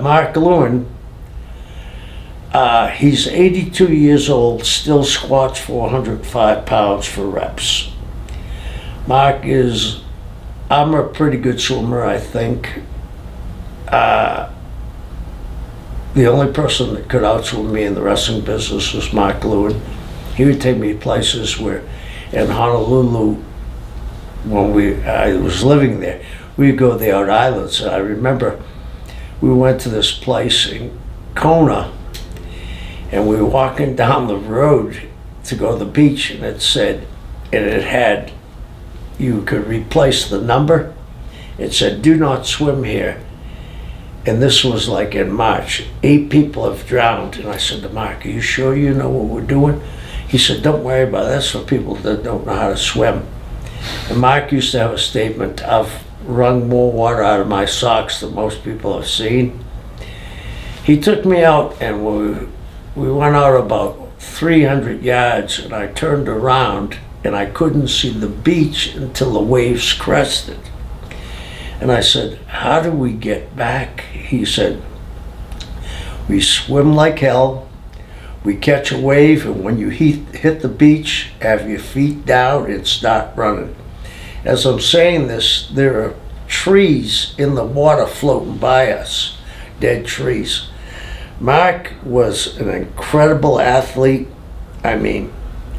Mark Lewin, he's 82 years old, still squats 405 pounds for reps. Mark is, I'm a pretty good swimmer, I think. The only person that could outswim me in the wrestling business was Mark Lewin. He would take me places where, in Honolulu, when I was living there, we'd go to the out islands. And I remember we went to this place in Kona, and we were walking down the road to go to the beach, and it said, and it had, you could replace the number. It said, "Do not swim here." And this was like in March. 8 people have drowned. And I said to Mark, "Are you sure you know what we're doing?" He said, "Don't worry about it. That's for people that don't know how to swim." And Mark used to have a statement, "I've wrung more water out of my socks than most people have seen." He took me out, and we went out about 300 yards, and I turned around and I couldn't see the beach until the waves crested. And I said, "How do we get back?" He said, "We swim like hell, we catch a wave, and when you hit the beach, have your feet down and start running." As I'm saying this, there are trees in the water floating by us, dead trees. Mark was an incredible athlete. I mean,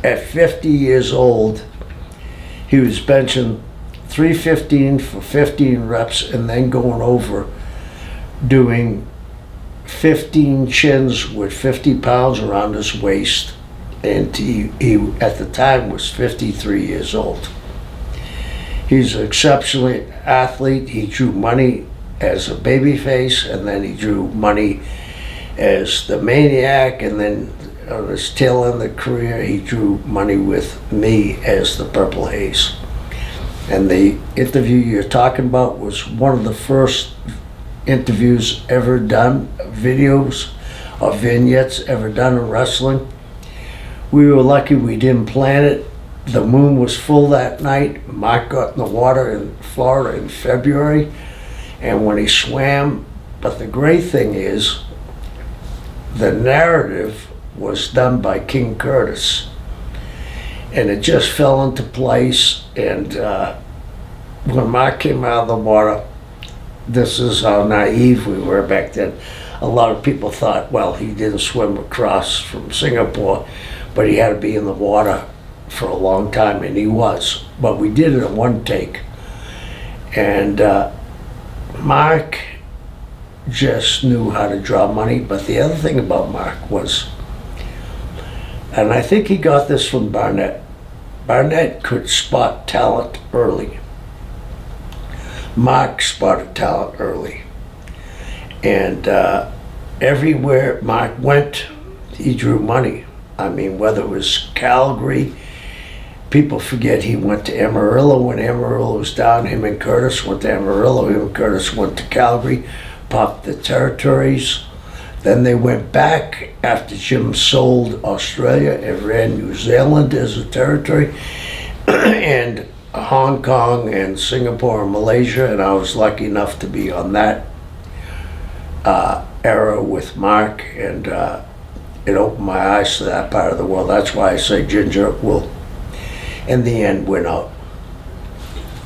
at 50 years old, he was benching 315 for 15 reps and then going over doing 15 chins with 50 pounds around his waist. And he at the time was 53 years old. He's an exceptional athlete. He drew money as a babyface, and then he drew money as the Maniac, and then on his tail end of the career, he drew money with me as the Purple Haze. And the interview you're talking about was one of the first interviews ever done, videos or vignettes ever done in wrestling. We were lucky we didn't plan it. The moon was full that night. Mark got in the water in Florida in February, and when he swam, but the great thing is, the narrative was done by King Curtis, and it just fell into place. And when Mark came out of the water, this is how naive we were back then. A lot of people thought, well, he didn't swim across from Singapore, but he had to be in the water for a long time, and he was. But we did it in one take. And Mark just knew how to draw money. But the other thing about Mark was, and I think he got this from Barnett, Barnett could spot talent early. Mark spotted talent early. And everywhere Mark went, he drew money. I mean, whether it was Calgary, people forget he went to Amarillo when Amarillo was down. Him and Curtis went to Amarillo. Him and Curtis went to Calgary, popped the territories. Then they went back after Jim sold Australia and ran New Zealand as a territory, and Hong Kong and Singapore and Malaysia. And I was lucky enough to be on that era with Mark, and it opened my eyes to that part of the world. That's why I say Ginger will, in the end, win out.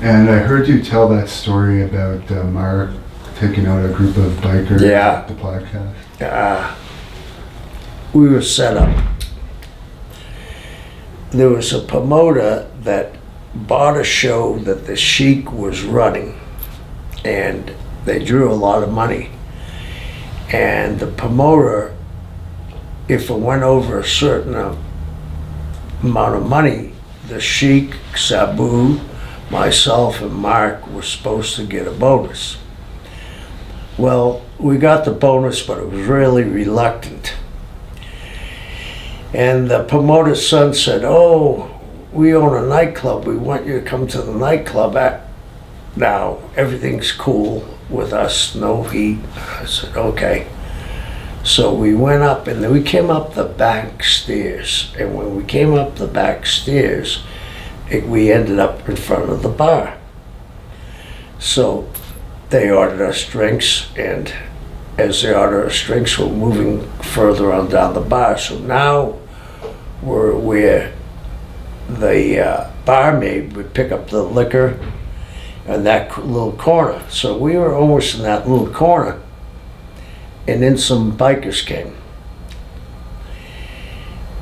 And I heard you tell that story about Mark taking out a group of bikers at the podcast. We were set up. There was a promoter that bought a show that the Sheik was running, and they drew a lot of money. And the promoter, if it went over a certain amount of money, the Sheik, Sabu, myself, and Mark were supposed to get a bonus. Well, we got the bonus, but it was really reluctant. And the promoter's son said, "Oh, we own a nightclub. We want you to come to the nightclub. Now, everything's cool with us, no heat." I said, "Okay." So we went up, and then we came up the back stairs. And when we came up the back stairs, we ended up in front of the bar. So they ordered us drinks, and as the order of strings were moving further on down the bar. So now we're where the barmaid would pick up the liquor in that little corner. So we were almost in that little corner, and then some bikers came.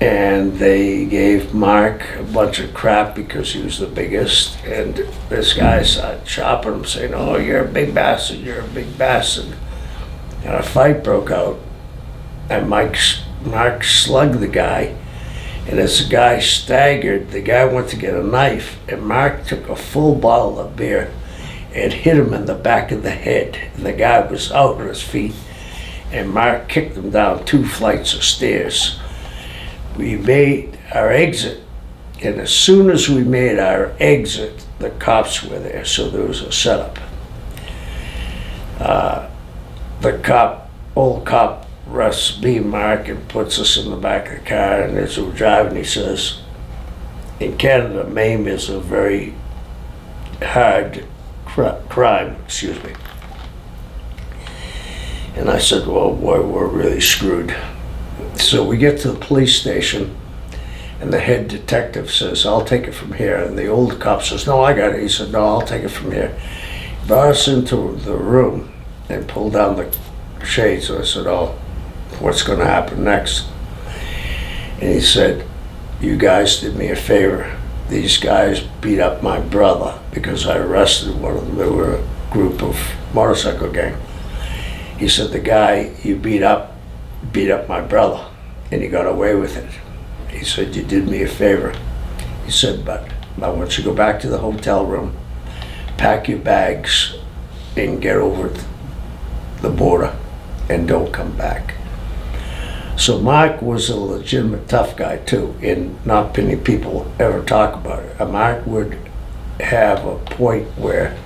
And they gave Mark a bunch of crap because he was the biggest. And this guy started chopping him, saying, "Oh, you're a big bastard, you're a big bastard." And a fight broke out. And Mark slugged the guy. And as the guy staggered, the guy went to get a knife. And Mark took a full bottle of beer and hit him in the back of the head. And the guy was out on his feet. And Mark kicked him down 2 flights of stairs. We made our exit, and as soon as we made our exit, the cops were there, so there was a setup. Old cop arrests me, Mark, and puts us in the back of the car, and as we're driving, he says, in Canada, MAME is a very hard crime, excuse me. And I said, well, boy, we're really screwed. So we get to the police station, and the head detective says, I'll take it from here. And the old cop says, no, I got it. He said, no, I'll take it from here. He brought us into the room and pulled down the shades. And I said, oh, what's going to happen next? And he said, you guys did me a favor. These guys beat up my brother because I arrested one of them. They were a group of motorcycle gang. He said, the guy you beat up my brother, and he got away with it. He said, you did me a favor. He said, but I want you to go back to the hotel room, pack your bags, and get over the border, and don't come back. So Mark was a legitimate tough guy too, and not many people ever talk about it. Mark would have a point where,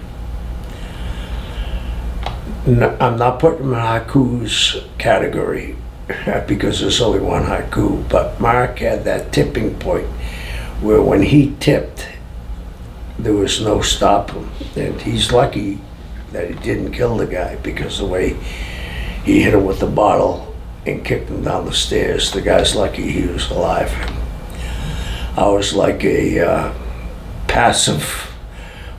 I'm not putting him in haikus category, because there's only one haiku, but Mark had that tipping point where when he tipped, there was no stopping. And he's lucky that he didn't kill the guy, because the way he hit him with the bottle and kicked him down the stairs, the guy's lucky he was alive. I was like a passive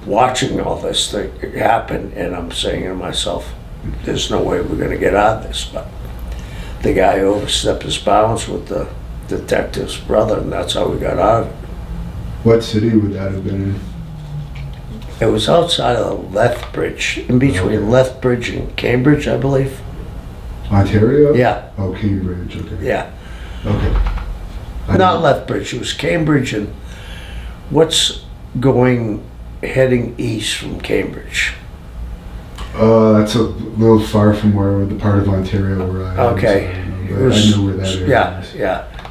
watching all this thing happen, and I'm saying to myself, there's no way we're going to get out of this. But the guy overstepped his bounds with the detective's brother, and that's how we got out of it. What city would that have been in? It was outside of Lethbridge, in between Lethbridge and Cambridge, I believe. Ontario? Yeah. Oh, Cambridge, okay. Yeah. Okay. Not Lethbridge, it was Cambridge, and what's heading east from Cambridge? That's a little far from where the part of Ontario where I am. Okay. So I know where that area is. Yeah.